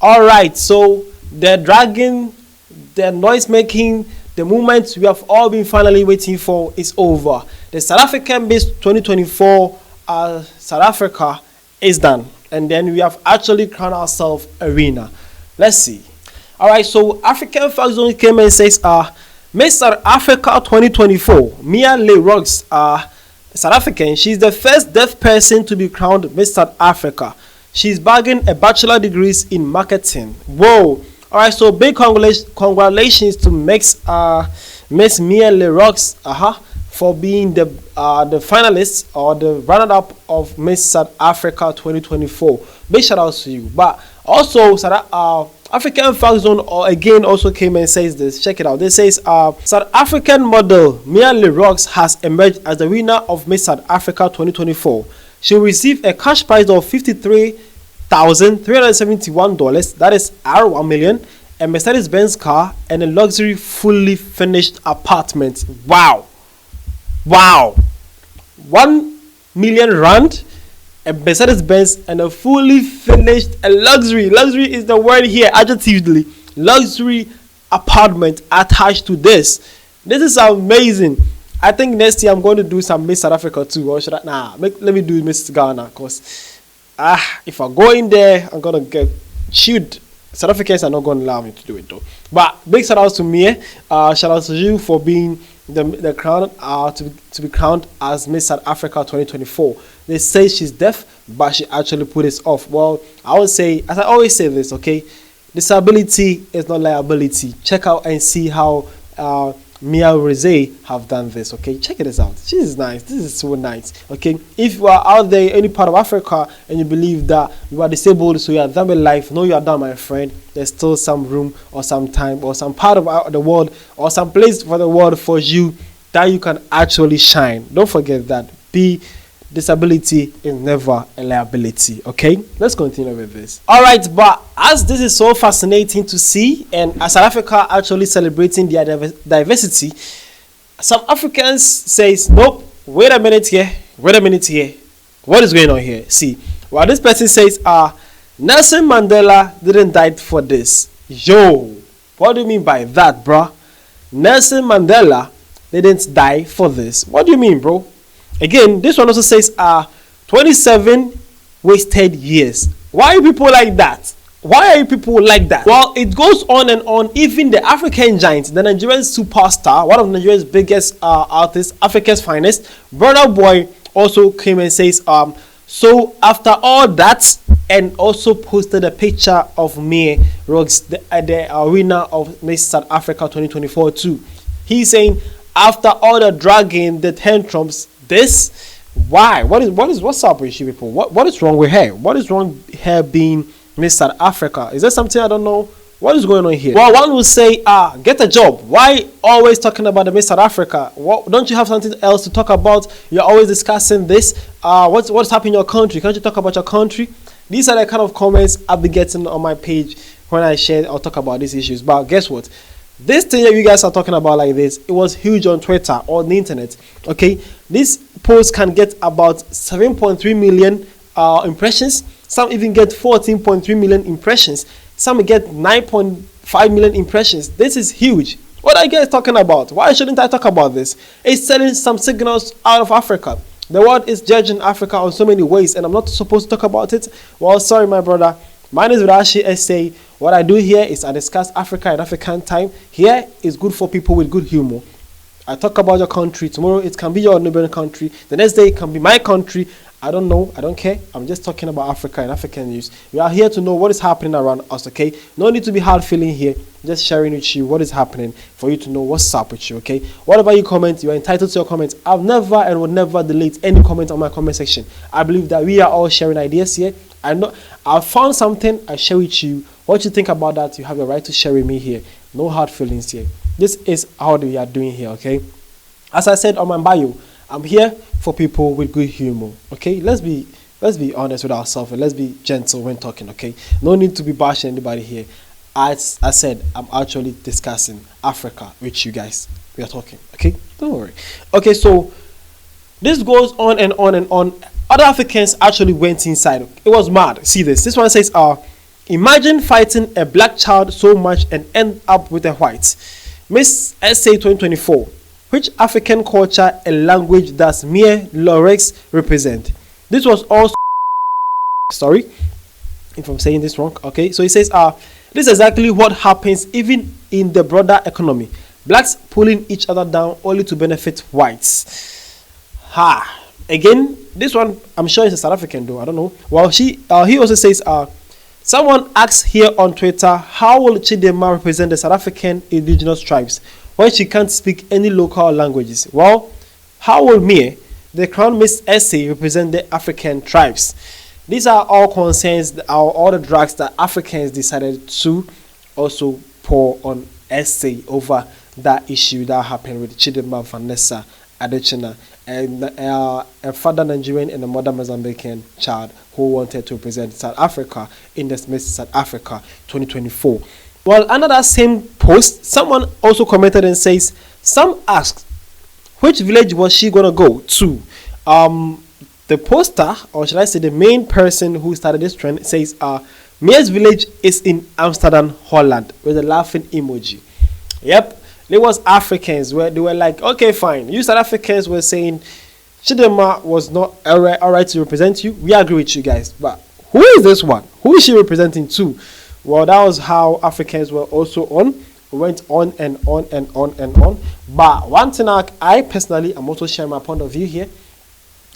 All right, so the dragging, the noise making, the movement we have all been finally waiting for is over. The South African based 2024 South Africa is done, and then we have actually crowned ourselves a winner. Let's see. All right, so African Facts Zone came and says, Miss South Africa 2024, Mia Le Roux, South African. She's the first deaf person to be crowned Miss South Africa. She's bagging a bachelor degrees in marketing. Whoa! All right, so big congratulations to Miss Mia Le Roux, for being the finalist or the runner-up of Miss South Africa 2024. Big shout out to you. But also, African Fact Zone again also came and says this. Check it out. This says South African model Mia Le Roux has emerged as the winner of Miss South Africa 2024. She will receive a cash prize of $53,371. That is R1 million. A Mercedes-Benz car and a luxury fully finished apartment. Wow. 1 million rand, a Mercedes-Benz and a fully finished luxury is the word here, adjectively, luxury apartment attached to this. This is amazing. I think next year I'm going to do some Miss South Africa too, or should I? Let me do Miss Ghana, because if I go in there, I'm going to get chewed. South Africans are not going to allow me to do it though. But big shout out to me. Shout out to you for being the crown to be crowned as Miss South Africa 2024. They say she's deaf, but she actually put this off. Well, I would say, as I always say this, okay, disability is not liability. Check out and see how Mia Rose have done this. Okay, check this out. This is nice. This is so nice. Okay, if you are out there any part of Africa and you believe that you are disabled, so you are done with life, no, you are done, my friend. There's still some room or some time or some part of the world or some place for the world for you that you can actually shine. Don't forget that. Disability is never a liability. Okay, let's continue with this. All right, but as this is so fascinating to see, and as South Africa actually celebrating their diversity, some Africans says, nope, wait a minute here, what is going on here? See, well, this person says, Nelson Mandela didn't die for this. Yo, what do you mean by that, bro? Nelson Mandela didn't die for this. What do you mean, bro? Again, this one also says 27 wasted years. Why are people like that? Well, it goes on and on. Even the African giant, the Nigerian superstar, one of Nigeria's biggest artists, Africa's finest, Burna Boy, also came and says, so after all that, and also posted a picture of Mia Rogers, the winner of Miss South Africa 2024 too. He's saying, after all the dragging, the tantrums, why? What's up with you people? What is wrong with her? What is wrong with her being Miss South Africa? Is there something I don't know? What is going on here? Well, one will say, get a job. Why always talking about the Miss South Africa? Don't you have something else to talk about? You're always discussing this. What's happening in your country? Can't you talk about your country? These are the kind of comments I'll be getting on my page when I share or talk about these issues. But guess what? This thing that you guys are talking about like this, it was huge on Twitter or the internet. Okay, this post can get about 7.3 million impressions. Some even get 14.3 million impressions. Some get 9.5 million impressions. This is huge. What are you guys talking about? Why shouldn't I talk about this? It's sending some signals out of Africa. The world is judging Africa on so many ways, and I'm not supposed to talk about it. Well, sorry, my brother. My name is Rashi Essay. What I do here is I discuss Africa in African time. Here is good for people with good humor. I talk about your country. Tomorrow it can be your neighboring country. The next day it can be my country. I don't know. I don't care. I'm just talking about Africa and African news. We are here to know what is happening around us, okay? No need to be hard feeling here. Just sharing with you what is happening for you to know what's up with you, okay? Whatever you comment, you are entitled to your comments. I've never and will never delete any comment on my comment section. I believe that we are all sharing ideas here. I found something, I share with you. What you think about that, you have the right to share with me here. No hard feelings here. This is how we are doing here, okay? As I said on my bio, I'm here for people with good humor, okay? Let's be honest with ourselves and let's be gentle when talking, okay? No need to be bashing anybody here. As I said, I'm actually discussing Africa with you guys. We are talking, okay? Don't worry. Okay, so this goes on and on and on. Other Africans actually went inside. It was mad. See this. This one says, Imagine fighting a black child so much and end up with a white. Miss Essay 2024. Which African culture and language does mere lyrics represent? This was also, sorry if I'm saying this wrong. Okay, so it says, this is exactly what happens even in the broader economy. Blacks pulling each other down only to benefit whites. Again, this one I'm sure is a South African though. I don't know. Well, he also says, someone asks here on Twitter, how will Chidema represent the South African indigenous tribes when she can't speak any local languages? Well, how will me, the Crown Miss Essay, represent the African tribes? These are all concerns, all the drugs that Africans decided to also pour on Essay over that issue that happened with Chidema Vanessa Adechina and a father Nigerian and a mother Mozambican child who wanted to represent South Africa in the Miss South Africa 2024. Well, under that same post, someone also commented and says, some asked, which village was she going to go to? The poster, or should I say the main person who started this trend, says, Mia's village is in Amsterdam, Holland, with a laughing emoji. Yep, there was Africans where they were like, okay, fine. You South Africans were saying Chidema was not all right to represent you. We agree with you guys. But who is this one? Who is she representing to? Well, that was how Africans were also on. Went on and on and on and on. But one thing I personally, I'm also sharing my point of view here.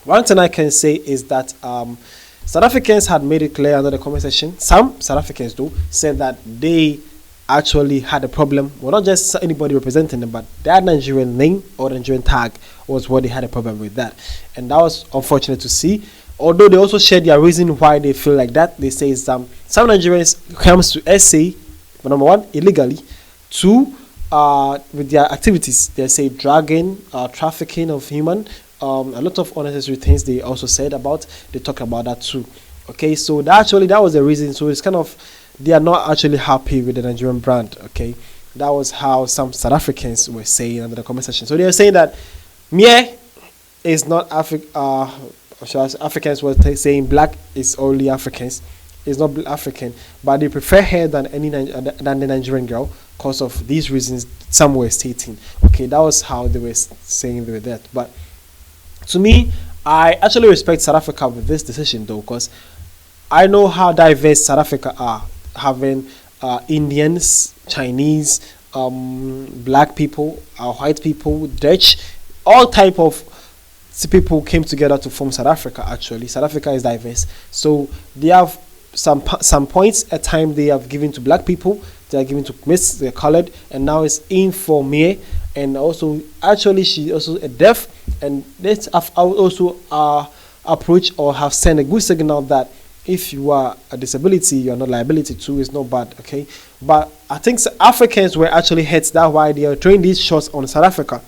One thing I can say is that South Africans had made it clear under the comment section. Some South Africans, though, said that they actually had a problem. Well, not just anybody representing them, but their Nigerian name or Nigerian tag was what they had a problem with that. And that was unfortunate to see. Although they also shared their reason why they feel like that. They say some Nigerians comes to SA, number one, illegally. Two, with their activities. They say drugging, trafficking of human, a lot of unnecessary things they also said about. They talk about that too. Okay, so that was the reason. So it's kind of, they are not actually happy with the Nigerian brand. Okay, that was how some South Africans were saying under the comment section. So they were saying that Mie is not Africans were saying black is only Africans. It's not African, but they prefer her than than the Nigerian girl because of these reasons. Some were stating. Okay, that was how they were saying they were that. But to me, I actually respect South Africa with this decision though, because I know how diverse South Africa are, having Indians, Chinese, black people, white people, Dutch, all type of people came together to form South Africa. Actually, South Africa is diverse, so they have some points at time they have given to black people, they are given to Miss, they're colored, and now it's in for me. And also, actually, she also a deaf, and this have also approach or have sent a good signal that if you are a disability, you are not liability too. It's not bad, okay? But I think Africans were actually hurt. That's why they are throwing these shots on South Africa,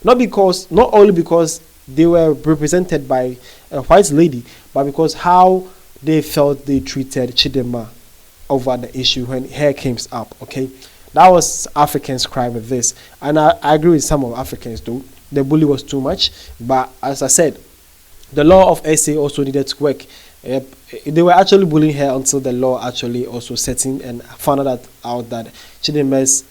not only because they were represented by a white lady, but because how they felt they treated Chidema over the issue when hair came up. Okay, that was Africans cry with this, and I agree with some of Africans though. The bully was too much, but as I said, the law of SA also needed to work. They were actually bullying her until the law actually also set in and found out that Chidema's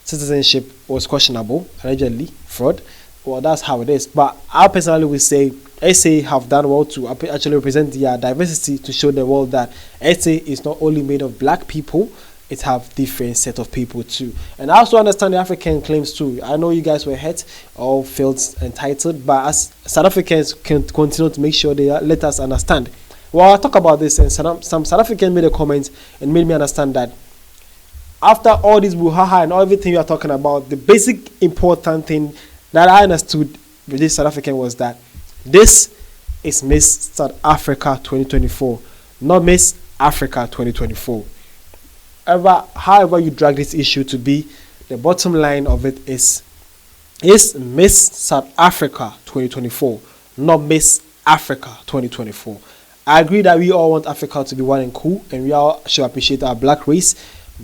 citizenship was questionable, allegedly fraud. Well, that's how it is. But I personally would say SA have done well to actually represent their diversity to show the world that SA is not only made of black people, it have different set of people too. And I also understand the African claims too. I know you guys were hurt or felt entitled, but as South Africans can continue to make sure they let us understand. Well, I'll talk about this, and some South Africans made a comment and made me understand that after all this brouhaha and everything you are talking about, the basic important thing that I understood with this South African was that this is Miss South Africa 2024, not Miss Africa 2024. However you drag this issue to be, the bottom line of it is Miss South Africa 2024, not Miss Africa 2024. I agree that we all want Africa to be one and cool, and we all should appreciate our black race,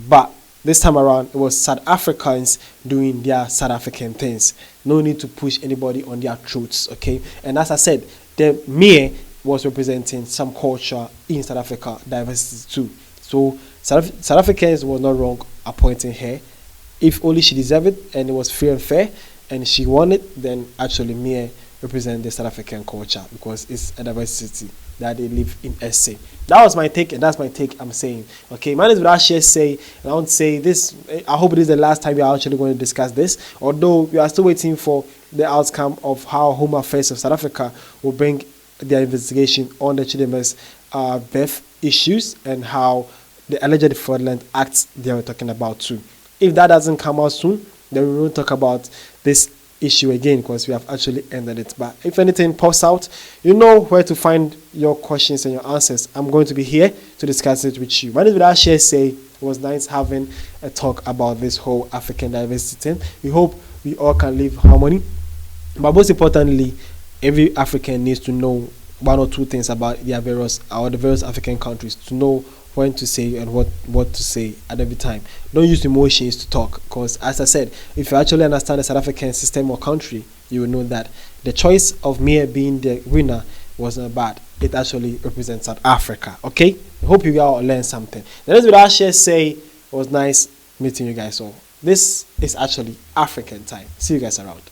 but this time around, it was South Africans doing their South African things. No need to push anybody on their throats, okay? And as I said, the Mie was representing some culture in South Africa, diversity too. So South Africans were not wrong appointing her. If only she deserved it and it was fair and fair and she won it, then actually Mia represent the South African culture because it's a diversity that they live in SA. That was my take, and that's my take. I'm saying, okay, my name is Rashid say, and I want to say this. I hope it is the last time we are actually going to discuss this. Although we are still waiting for the outcome of how Home Affairs of South Africa will bring their investigation on the Chidima's birth issues and how the alleged fraudulent acts they were talking about too. If that doesn't come out soon, then we won't talk about this issue again because we have actually ended it. But if anything pops out, you know where to find your questions and your answers. I'm going to be here to discuss it with you. My name is Rashid say. It was nice having a talk about this whole African diversity thing. We hope we all can live harmony. But most importantly, every African needs to know one or two things about the various African countries to know when to say and what to say at every time. Don't use emotions to talk because, as I said, if you actually understand the South African system or country, you will know that the choice of Mia being the winner was not bad. It actually represents South Africa. Okay? I hope you all learned something. The rest of what I say it was nice meeting you guys all. This is actually African time. See you guys around.